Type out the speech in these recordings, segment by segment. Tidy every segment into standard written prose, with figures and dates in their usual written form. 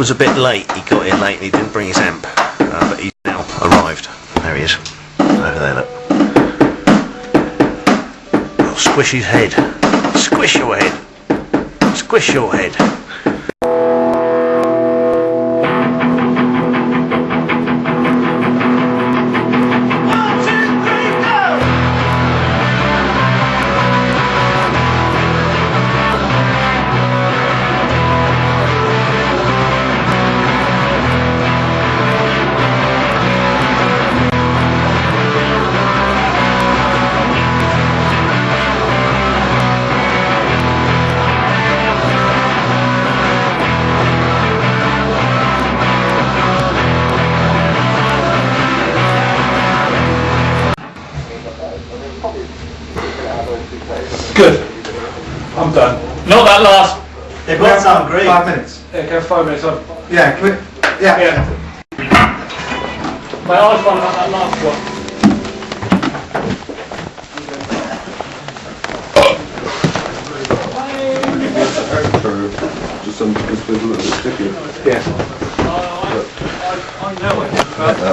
was a bit late. He got here late and he didn't bring his amp, but he's now arrived. There he is, over there, look. Oh, squish his head. Squish your head. Squish your head. Good. I'm done. Not that last. They both sound great. 5 minutes. Yeah, go 5 minutes on. Yeah, can we, yeah. My eyes run like that last one. Just some, just a little bit sticky. Yeah. I know it.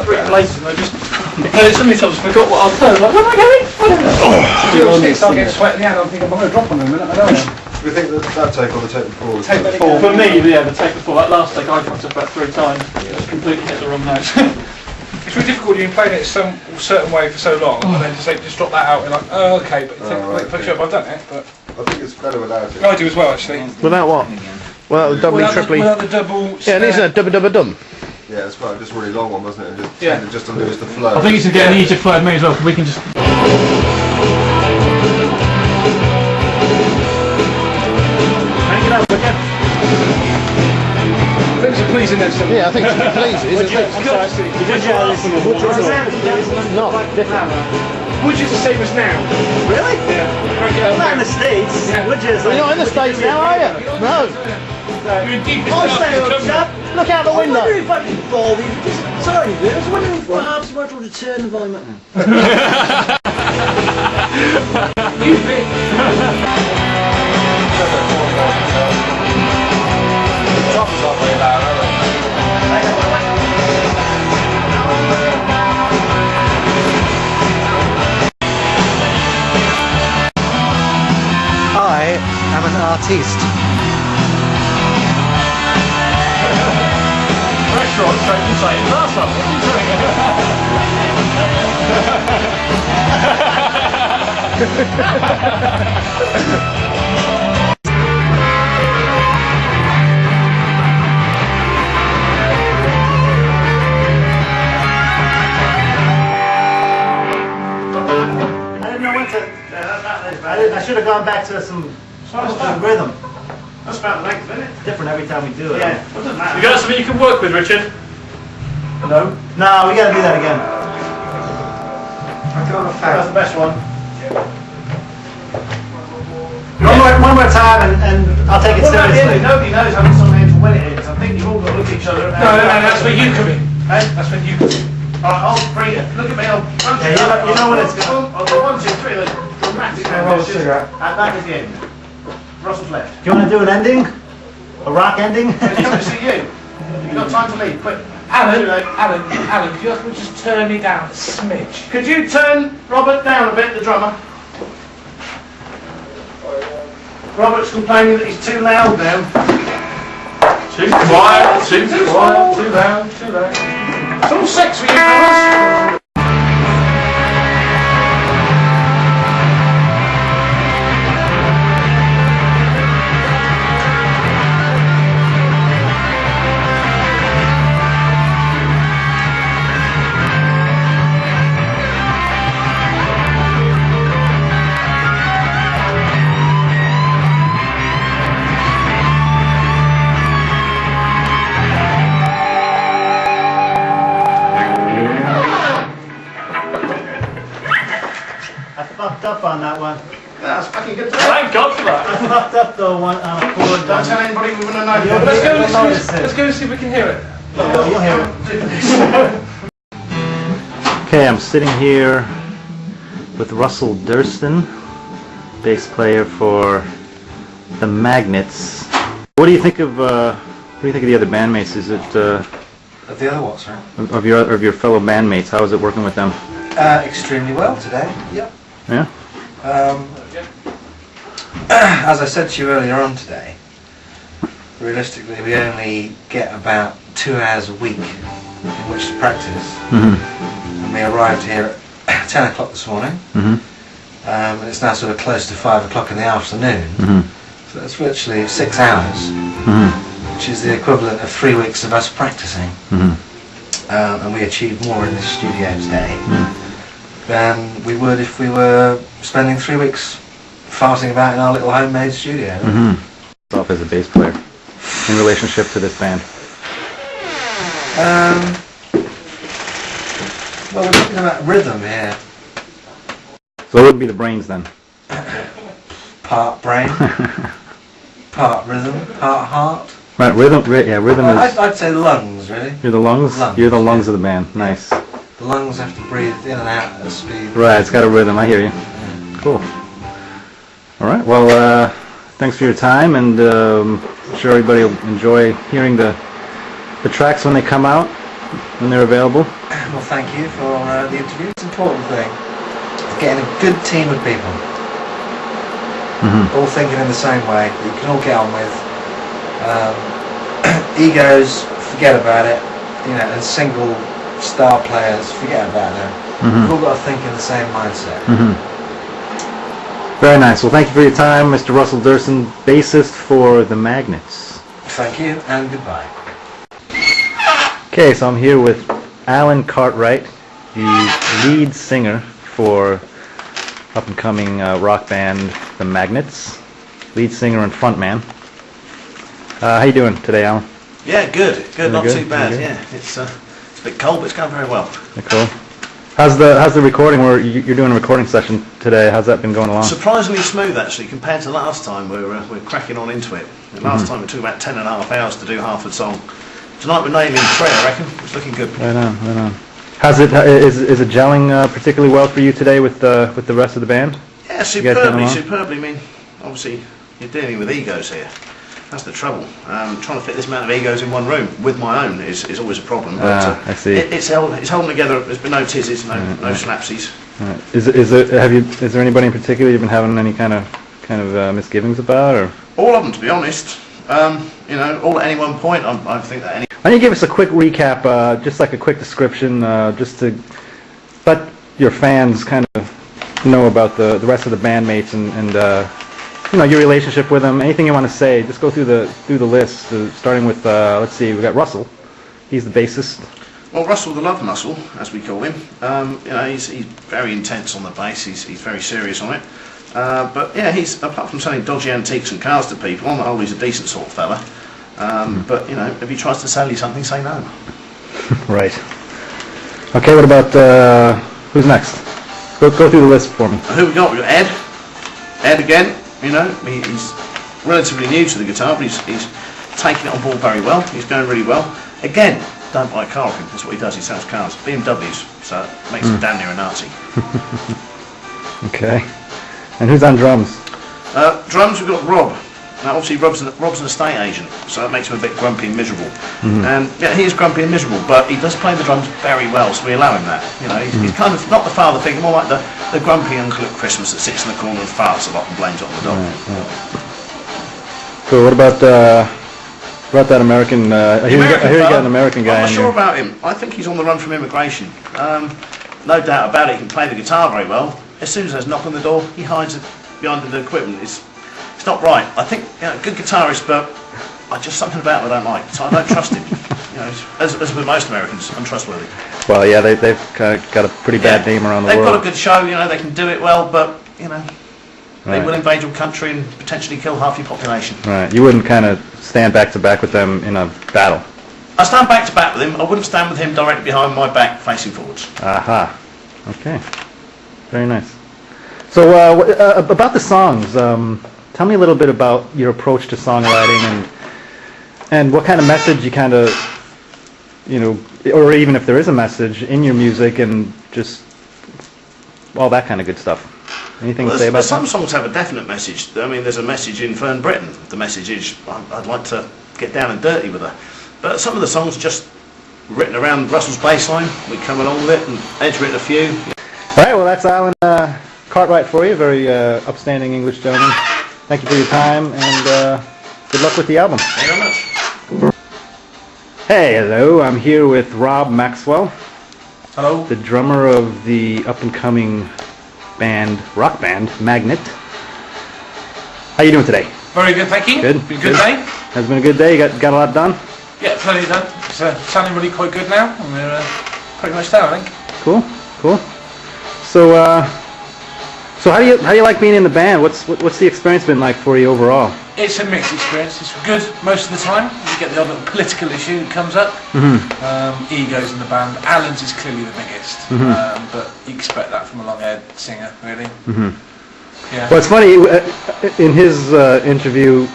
3 places and I just... so many times I forgot what I was doing. Like, where am I going? I don't know. Start getting sweat in the hand. I'm thinking I'm going to drop on them in a minute. I don't know. Do you think that take or the take before? Take before. For me, yeah, the take before. That last take I fucked up about 3 times. Just completely hit the wrong note. It's really difficult. You've been playing it some certain way for so long, and then just drop that out and like, oh, okay. But you think, right, pretty sure I've done it, but I think it's better without it. I do as well actually. Without what? Without the doubly, triply. Without the double. Yeah, it is a dum. Yeah, it's quite just a really long one, wasn't it? And just Yeah. just to lose the flow. I think it's getting easier flow with me as well, because we can just... I think it's a pleasing incident. Yeah, I think it's pleasing. No, different. Would you the same as now? Really? Yeah. Not in the States. Yeah. Would you? You're not in the States now, are you? No. You're deep I say, chap, look out the window. I wonder if I could ball these. Sorry, I was wondering if perhaps you might want to turn the volume up. You think? I am an artiste. Restaurant, so you can say it last time. I didn't know when to. I should have gone back to some rhythm. That's about the length, isn't it? Different every time we do it. Yeah, well, doesn't matter. You got something you can work with, Richard? No? No, we got to do that again. That's the best one. One more time, and I'll take it seriously. Nobody knows how many songs to win it is. I think you've all got to look at each other. No, that's where you come in. That's when you come in. I'll bring it. Look at me. I'll punch it. You know when it's going. I'll go 1, 2, 3. Like dramatic. And that is the end. Russell's left. Do you want to do an ending? A rock ending? He's coming to see you. You've got time to leave. Quick. Alan, could you ask me to just turn me down a smidge? Could you turn Robert down a bit, the drummer? Robert's complaining that he's too loud now. Too quiet, too quiet, too loud, too loud. It's all sex for you fellas. Fucked up on that one. That's fucking good. Thank God for that. I fucked up though one on a chord. Don't tell anybody we wouldn't know. Let's go and see if we can hear it. You'll hear it. Okay, I'm sitting here with Russell Durston, bass player for the Magnets. What do you think of do you think of the other bandmates? Is it Of the other what, sorry? of your fellow bandmates? How is it working with them? Extremely well today. Yep. Yeah. As I said to you earlier on today, realistically we only get about 2 hours a week in which to practice. And we arrived here at 10 o'clock this morning, and it's now sort of close to 5 o'clock in the afternoon. So that's virtually 6 hours, which is the equivalent of 3 weeks of us practicing. And we achieved more in this studio today than we would if we were spending 3 weeks farting about in our little homemade studio. Yourself as a bass player in relationship to this band. Well, we're talking about rhythm here. So it would be the brains then. Part brain, part rhythm, part heart. Right, rhythm. Yeah, rhythm is. I'd say lungs, really. You're the lungs. Lungs, You're the lungs of the band. Nice. The lungs have to breathe in and out at speed. Right, it's got a rhythm. I hear you. Cool. All right. Well, thanks for your time, and I'm sure everybody will enjoy hearing the tracks when they come out, when they're available. Well, thank you for the interview. It's an important thing. Getting a good team of people, all thinking in the same way, that you can all get on with. Egos, forget about it. You know, and single star players, forget about them. We've all got to think in the same mindset. Very nice. Well, thank you for your time, Mr. Russell Durson, bassist for the Magnets. Thank you, and goodbye. Okay, so I'm here with Alan Cartwright, the lead singer for up-and-coming rock band The Magnets, lead singer and frontman. How you doing today, Alan? Yeah, good. Not good? too bad. Good? Yeah, it's a bit cold, but it's going very well. Cool. How's the recording? You're doing a recording session today. How's that been going along? Surprisingly smooth, actually, compared to last time. We're cracking on into it. And last time it took about 10.5 hours to do half a song. Tonight we're nailing 3, I reckon. It's looking good. Right on. Is it gelling particularly well for you today with the rest of the band? Yeah, superbly. I mean, obviously you're dealing with egos here. That's the trouble. Trying to fit this amount of egos in one room with my own is always a problem. But, I see. It's holding together. There's been no tizzes, no slapsies. Right. Is there anybody in particular you've been having any kind of misgivings about, or? All of them, to be honest. All at any one point. I think that any. Why don't you give us a quick recap, just like a quick description, just to let your fans kind of know about the rest of the bandmates and your relationship with them. Anything you want to say, just go through the list, starting with let's see, we got Russell. He's the bassist. Well, Russell the Love Muscle, as we call him. He's very intense on the bass. He's very serious on it. But yeah, he's, apart from selling dodgy antiques and cars to people, on the whole he's a decent sort of fella. But if he tries to sell you something, say no. Right. Okay, what about who's next? Go through the list for me. Who we got? We got Ed. Ed again. He's relatively new to the guitar, but he's taking it on board very well. He's going really well. Again, don't buy a car off him. That's what he does. He sells cars, BMWs. So it makes him damn near a Nazi. Okay. And who's on drums? Drums, we've got Rob. Now, obviously, Rob's an estate agent, so that makes him a bit grumpy and miserable. And yeah, he is grumpy and miserable, but he does play the drums very well, so we allow him that. He's kind of not the father figure, more like the grumpy uncle at Christmas that sits in the corner and farts a lot and blames it on the dog. Right. Cool. What about that American? I hear you got an American guy. I'm not sure about him. I think he's on the run from immigration. No doubt about it. He can play the guitar very well. As soon as there's a knock on the door, he hides behind the equipment. It's not right. I think good guitarist, but just something about him I don't like. So I don't trust him. As with most Americans, untrustworthy. Well, yeah, they've kind of got a pretty bad name around the world. They've got a good show. They can do it well, but they will invade your country and potentially kill half your population. Right. You wouldn't kind of stand back to back with them in a battle. I stand back to back with him. I wouldn't stand with him directly behind my back, facing forwards. Aha. Okay. Very nice. So about the songs, tell me a little bit about your approach to songwriting and what kind of message you kind of, or even if there is a message in your music and just all that kind of good stuff. Anything to say about that? Some songs have a definite message. I mean, there's a message in Fern Britain. The message is, I'd like to get down and dirty with her. But some of the songs just written around Russell's bass line. We come along with it, and Ed's written a few. All right, well, that's Alan Cartwright for you, very upstanding English gentleman. Thank you for your time, and good luck with the album. Thank you very much. Hey, hello, I'm here with Rob Maxwell, Hello. the drummer of the up-and-coming rock band, Magnet. How you doing today? Very good, thank you. Good. Been a good day. Has been a good day, got a lot done? Yeah, plenty done. It's sounding really quite good now, and we're pretty much there, I think. Cool. So how do you like being in the band? What's the experience been like for you overall? It's a mixed experience. It's good most of the time. You get the odd little political issue that comes up. Egos in the band. Alan's is clearly the biggest, but you expect that from a long-haired singer, really. Yeah. Well, it's funny, in his interview,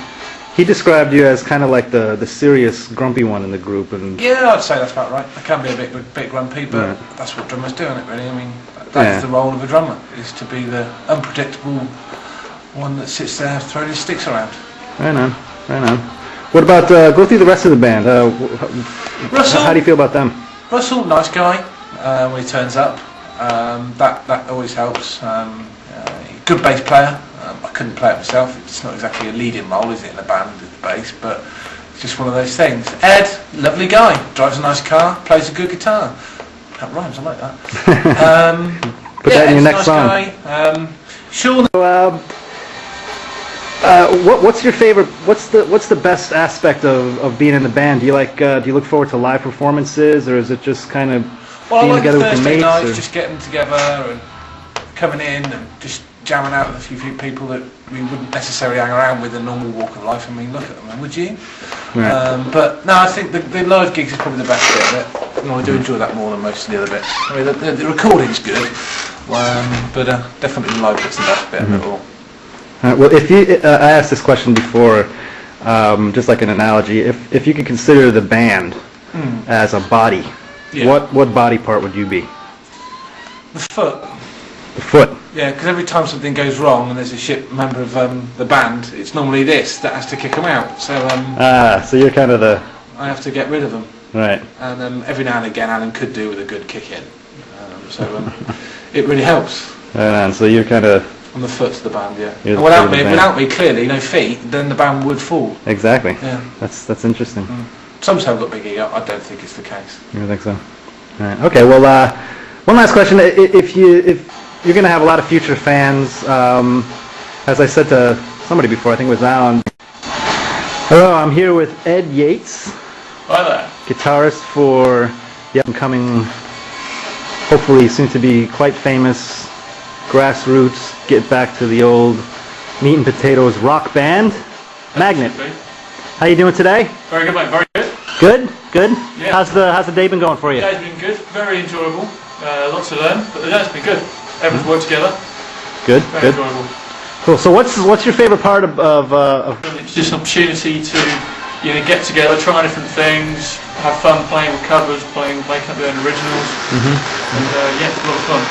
he described you as kind of like the serious, grumpy one in the group. And Yeah, I'd say that's about right. I can be a bit grumpy, but that's what drummers do, isn't it, really? I mean, that's the role of a drummer, is to be the unpredictable one that sits there throwing his sticks around. Right on. What about, go through the rest of the band. Russell. How do you feel about them? Russell, nice guy when he turns up. That always helps. Good bass player. I couldn't play it myself. It's not exactly a leading role, is it, in a band with the bass, but it's just one of those things. Ed, lovely guy. Drives a nice car, plays a good guitar. That rhymes, I like that. Put that in your Ed's next nice song. Guy. Sean. What's your favorite? What's the best aspect of being in the band? Do you look forward to live performances, or is it just kind of being I like together with your Thursday mates? nights, Or? just getting together and coming in and just jamming out with a few people that we wouldn't necessarily hang around with in a normal walk of life. I mean, look at them, would you? Right. But no, I think the live gigs is probably the best bit of it. I do enjoy that more than most of the other bits. I mean, the recording's good, but definitely the live bit's the best bit of it all. Well, if you, I asked this question before, just like an analogy. If you could consider the band as a body, what body part would you be? The foot. The foot. Yeah, because every time something goes wrong and there's a shit member of the band, it's normally this that has to kick them out. So so you're kind of the. I have to get rid of them. Right. And every now and again, Alan could do with a good kick in. It really helps. Right on. So you're kind of. On the foot of the band, yeah. And without me, clearly, no feet, then the band would fall. Exactly. Yeah. That's interesting. Some have got big ego. I don't think it's the case. You think so? All right. Okay. Well, one last question. If you're going to have a lot of future fans, as I said to somebody before, I think it was Alan. Hello, I'm here with Ed Yates. Hi there. Guitarist for the up-and-coming, hopefully soon to be quite famous, grassroots, get back to the old meat and potatoes rock band, Magnet. How you doing today? Very good, mate. Very good. Good. Yeah. How's the day been going for you? The day's been good. Very enjoyable. Lots to learn, but the day's been good. Everyone's worked together. Good. Very enjoyable. Cool. So what's your favorite part of It's just an opportunity to get together, try different things, have fun playing with covers, making up your own originals, and yeah, it's a lot of fun.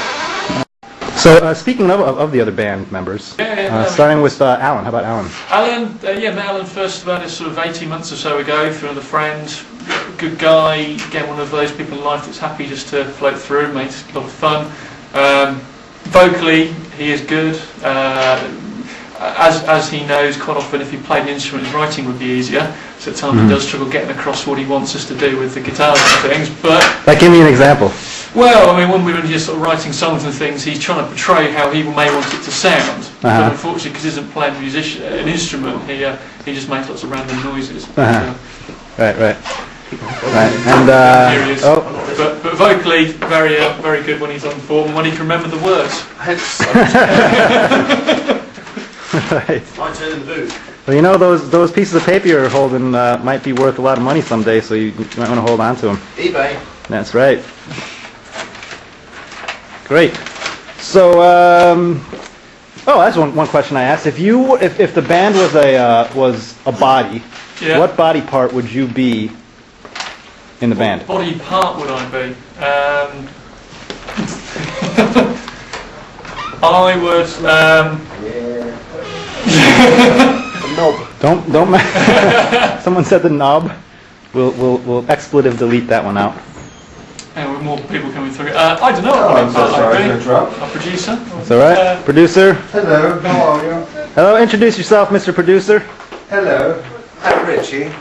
So speaking of the other band members, starting with Alan. How about Alan? Alan, met Alan first about sort of 18 months or so ago through another friend. Good guy, again one of those people in life that's happy just to float through, makes a lot of fun. Vocally, he is good. As he knows, quite often if he played an instrument, his writing would be easier. So at times he does struggle getting across what he wants us to do with the guitars and things. But give me an example. Well, I mean, when we were just sort of writing songs and things, he's trying to portray how he may want it to sound. But unfortunately, because he isn't playing an instrument, he just makes lots of random noises. Right. And Here he is. But vocally, very good when he's on form, when he can remember the words. Right. I turn in the booth. Well, those pieces of paper you're holding might be worth a lot of money someday, so you might want to hold on to them. eBay. That's right. Great. So, that's one question I asked. If the band was a body, what body part would you be in the band? What body part would I be? I would. The knob. Don't. Someone said the knob. We'll expletive delete that one out. And with more people coming through. I don't know what I'm so sorry to interrupt. Our producer. It's all right. Producer. Hello, how are you? Hello. Introduce yourself, Mr. Producer. Hello, I'm Richie.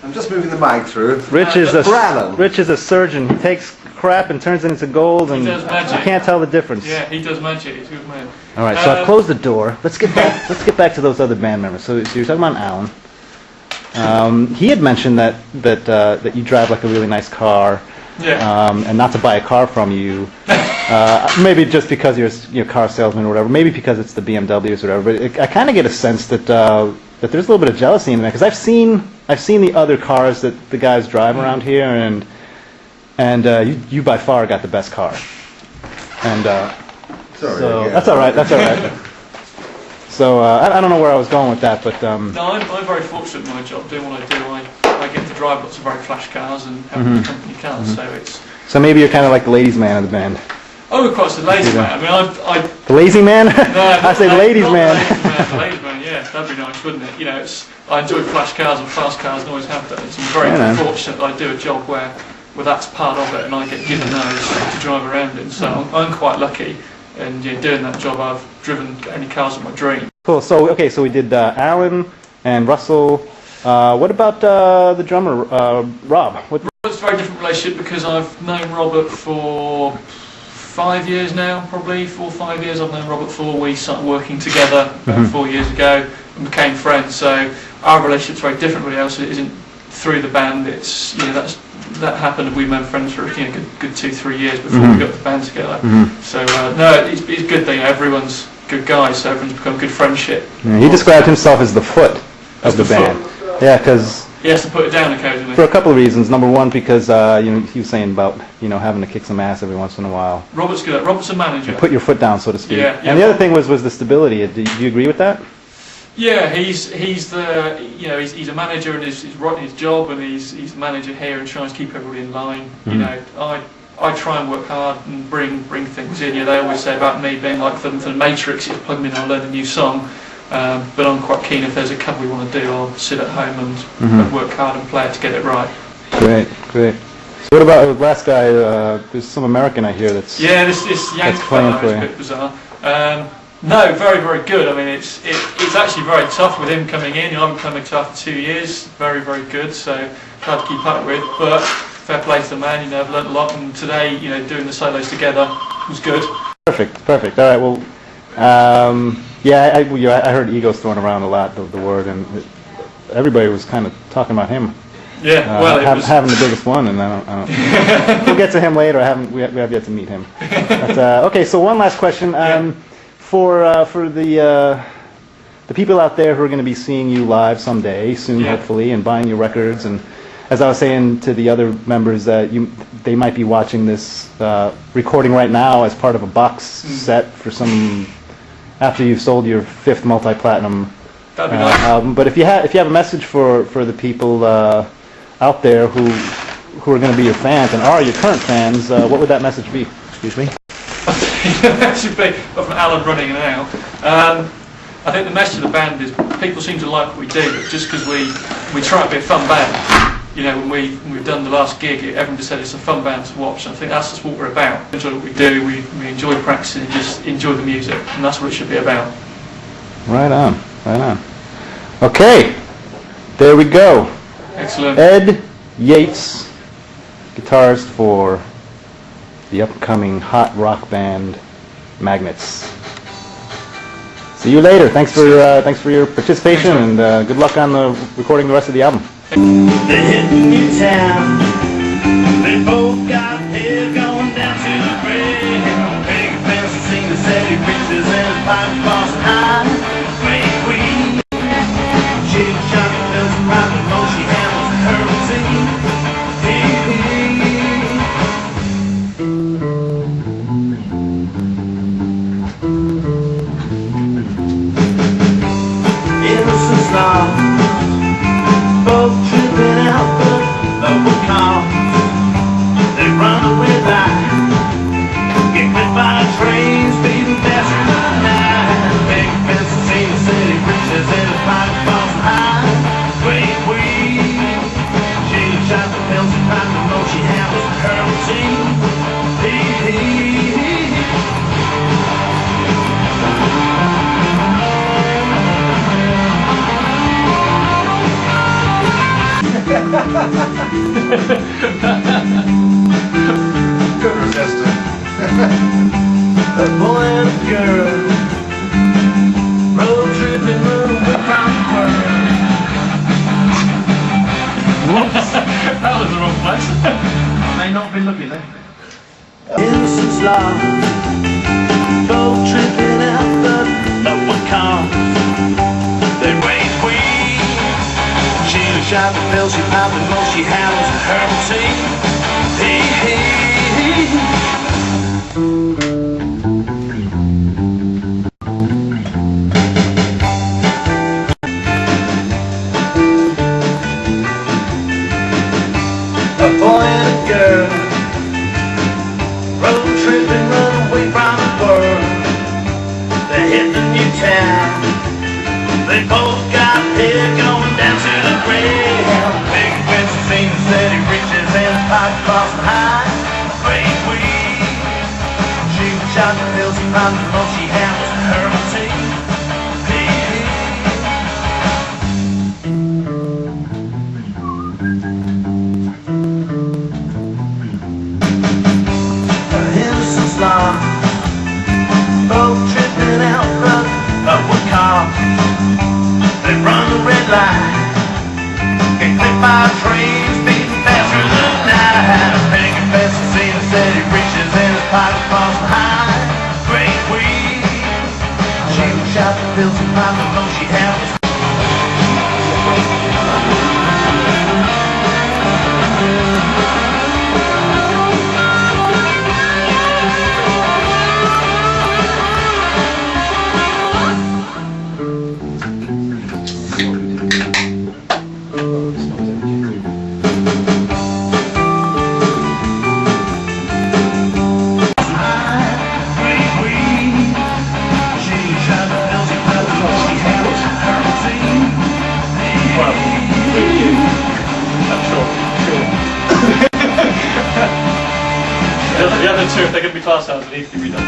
I'm just moving the mic through. Rich is Brannon. a surgeon. He takes crap and turns it into gold, and He does magic. you can't tell the difference. Yeah, he does magic. He's a good man. All right, so I've closed the door. Let's get back to those other band members. So you're talking about Alan. He had mentioned that you drive like a really nice car. Yeah. And not to buy a car from you, maybe just because you're a car salesman or whatever, maybe because it's the BMWs or whatever, but I kind of get a sense that there's a little bit of jealousy in there, because I've seen the other cars that the guys drive around here, and you by far got the best car. And Sorry, so yeah. that's all right. So I don't know where I was going with that, but No, I'm very fortunate in my job, doing what I do. I get to drive lots of very flash cars and have company cars, so it's... so maybe you're kind of like the ladies' man of the band. Oh, of course, the ladies' man. I mean, The lazy man? No, I say ladies' man. The ladies' man, yeah, that'd be nice, wouldn't it? You know, I enjoy flash cars and fast cars and always have done. So I'm very Yeah, man. fortunate that I do a job where that's part of it, and I get given those to drive around in. So I'm quite lucky, and doing that job, I've driven any cars of my dream. Cool. So we did Alan and Russell. What about the drummer, Rob? It's a very different relationship, because I've known Robert for 5 years now, probably 4 or 5 years. I've known Robert for. We started working together about 4 years ago and became friends. So our relationship's very different, really. Else it isn't through the band. It's that happened. We've been friends for good 2-3 years before we got the band together. So no, it's good that everyone's good guys. So everyone's become a good friendship. Yeah, he described himself as the foot of the band. Foot. Yeah, because he has to put it down occasionally. for a couple of reasons. Number one, because he was saying about having to kick some ass every once in a while. Robert's good. Robert's a manager. Put your foot down, so to speak. Yeah, and the other thing was the stability. Do you agree with that? Yeah, he's the he's a manager, and he's right in his job, and he's the manager here and tries to keep everybody in line. I try and work hard and bring things in. They always say about me being like for the Matrix, you plug me in, I'll learn a new song. But I'm quite keen, if there's a cover we want to do, I'll sit at home and work hard and play it to get it right. Great. So what about the last guy? There's some American I hear that's... Yeah, this Yates playing fellow is a bit bizarre. No, very, very good. I mean, it's actually very tough with him coming in. I've been coming tough for 2 years. Very, very good. So hard to keep up with. But fair play to the man. I've learnt a lot. And today, doing the solos together was good. Perfect. All right. Well, I heard egos thrown around a lot. The word, and everybody was kind of talking about him. Yeah. Well, having the biggest one, and I don't. We'll get to him later. We have yet to meet him. But, okay. So one last question. For the people out there who are going to be seeing you live someday, soon hopefully, and buying your records, and as I was saying to the other members, they might be watching this recording right now as part of a box set for some after you've sold your 5th multi-platinum album. But if you have a message for the people out there who are going to be your fans and are your current fans, what would that message be? Excuse me. That should be from Alan running it out. I think the message of the band is people seem to like what we do, but just because we try to be a fun band, when we've done the last gig, everyone just said it's a fun band to watch, and I think that's just what we're about. We enjoy what we do, we enjoy practicing, and just enjoy the music, and that's what it should be about. Right on. Okay, there we go. Excellent. Ed Yates, guitarist for the upcoming hot rock band Magnets. See you later. Thanks for your participation, and good luck on recording the rest of the album. They hit Newtown. They both got hair going down to the grave. Big fancy sing the steady breezes and a pipe boss high. May queen. She Johnny doesn't ride the most, she handles her routine. Innocence now. Both tripping out, but love will come. They run away back, get hit by trains, speeding faster than night. boy and a girl, road tripping, moving around the world. That was the wrong place. May not have been looking there. Innocence lost, both tripping out the lower car. They raised weed. She was shot the pill, she popped the most she had was a herbal tea. Hey, hey. A boy and a girl, road tripping, run away from the world. They hit the new town. They both got hair going down to the ground. Big expensive things that he reaches in his pocket, crossing high. Great weed. She was shot the pills, he found the most she had was a herbal tea. Both tripping out front of a car. They run the red light, get clipped by trains, beating faster than the night. A big confessor seen a city reaches in his pocket, crossing high. Great weed. She was shot the pills and popped the most she had was. The other two, if they're going to be class hours, they need to be redone.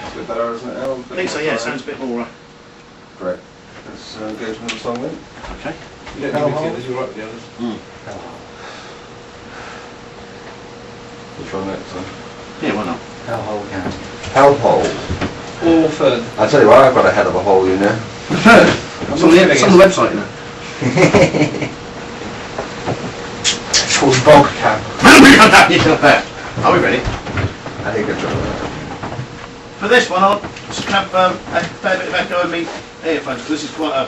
It's a bit better, isn't it, Al? I think so, yeah, sounds a bit more. Great. Let's go to another song then. Okay. You don't need to get this, you're right with the others. Which one next then? Yeah, why not? Hellhole County. Hellhole. All fun. I tell you what, I've got a head of a hole, you know. It's on the website, you know. It's called Bog Camp. Are we ready? I think good job. For this one, I'll just have a fair bit of echo in me earphones, because this is quite a...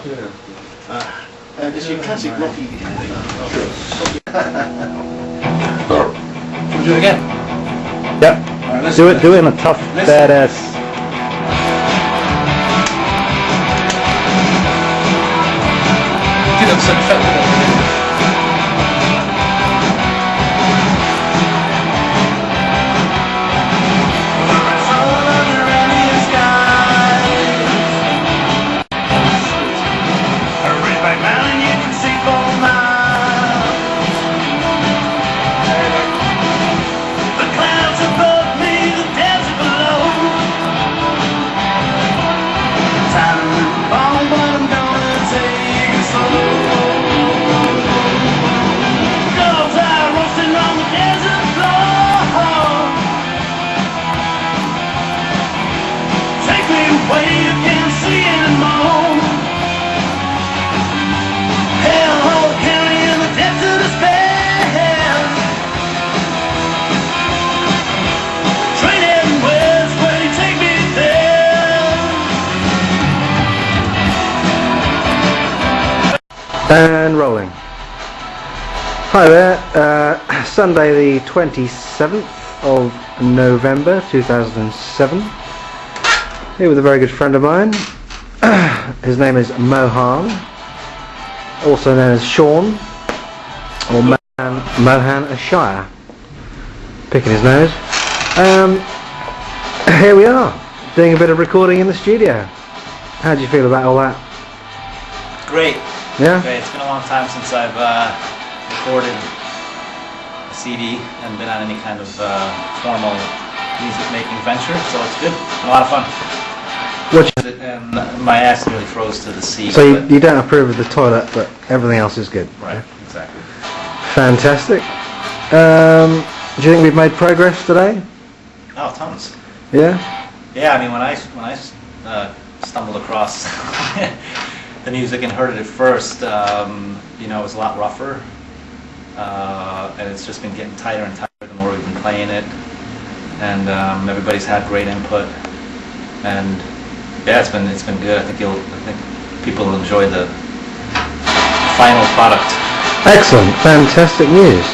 it's your classic rocky... Can we do it again? Yep. Alright, Do it in a tough, badass. Give them some effect. And rolling. Hi there, Sunday the 27th of November 2007. Here with a very good friend of mine. His name is Mohan, also known as Sean, or Mohan Ashire. Picking his nose. Here we are, doing a bit of recording in the studio. How do you feel about all that? Great. Yeah? Great. It's been a long time since I've recorded a CD and been on any kind of formal music making venture, so it's good. It's been a lot of fun. And my ass nearly froze to the seat. So but- you don't approve of the toilet, but everything else is good. Right, exactly. Fantastic. Do you think we've made progress today? Oh, tons. Yeah? Yeah, I mean, when I stumbled across the music and heard it at first, you know, it was a lot rougher. And it's just been getting tighter and tighter the more we've been playing it. And everybody's had great input. And yeah, it's been good. I think people will enjoy the final product. Excellent. Fantastic news.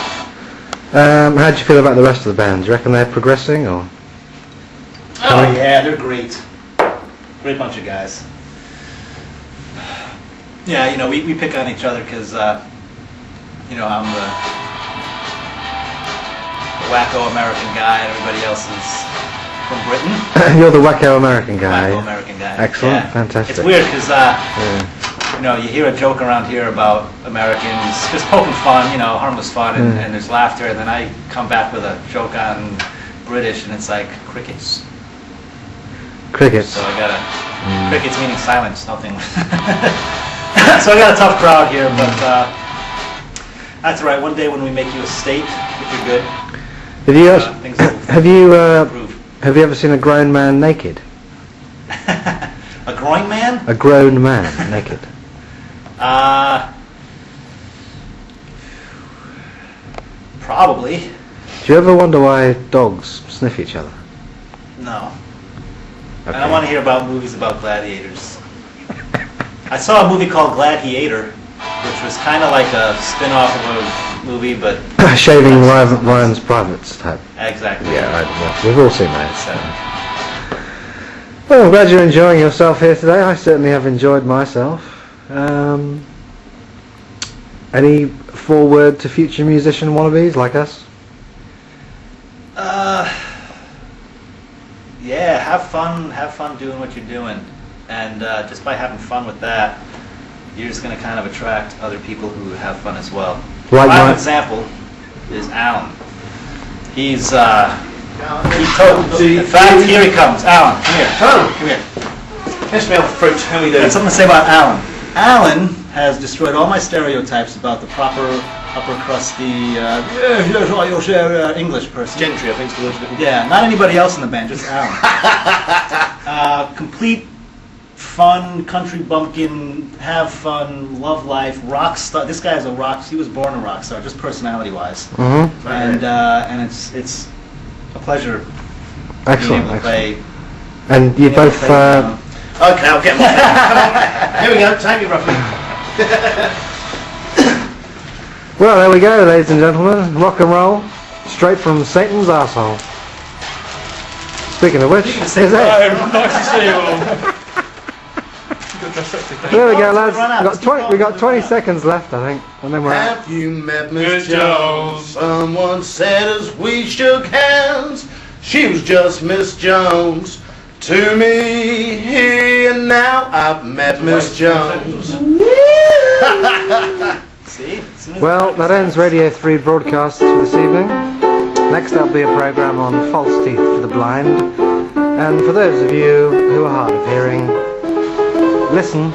How do you feel about the rest of the band? Do you reckon they're progressing, or? Oh yeah, they're great. Great bunch of guys. Yeah, you know, we pick on each other because, you know, I'm the wacko American guy and everybody else is from Britain. You're the wacko American guy. Wacko American guy. Excellent, yeah. fantastic. It's weird because, you know, you hear a joke around here about Americans just poking fun, you know, harmless fun, and there's laughter, and then I come back with a joke on British, and it's like crickets. Crickets. So I got crickets meaning silence, nothing. So I got a tough crowd here, but that's all right. One day when we make you a state, if you're good, have you ever seen a grown man naked? A groin man? A grown man naked. Probably. Do you ever wonder why dogs sniff each other? No. Okay. I don't want to hear about movies about gladiators. I saw a movie called Gladiator, which was kind of like a spin-off of a movie, but... Shaving Ryan's Privates type. Exactly. Yeah, we've all seen that. Well, I'm glad you're enjoying yourself here today. I certainly have enjoyed myself. Any foreword to future musician wannabes like us? Yeah, have fun doing what you're doing, and just by having fun with that, you're just going to kind of attract other people who have fun as well. Prime example is Alan. In fact, here he comes. Alan, come here. Hello. Come here. Here's my fruit. How are we I doing? got something to say about Alan. Alan has destroyed all my stereotypes about the proper upper crusty, English person. Gentry, I think is the word. Yeah, not anybody else in the band, just Alan. Complete fun, country bumpkin, have fun, love life, rock star. This guy is he was born a rock star, just personality-wise. Mm-hmm. And it's a pleasure being able to play. And you both... Okay, I'll get my Come on. Here we go, take me roughly. Well, there we go, ladies and gentlemen. Rock and roll, straight from Satan's arsehole. Speaking of which, here's it. Nice to see you all. There we go, lads. We got 20 seconds left, I think, and then we're out. Have you met Miss Jones? Someone said as we shook hands, she was just Miss Jones. To me, here and now, I've met Miss Jones. See? Well, that ends Radio 3 broadcasts for this evening. Next up will be a programme on false teeth for the blind. And for those of you who are hard of hearing, listen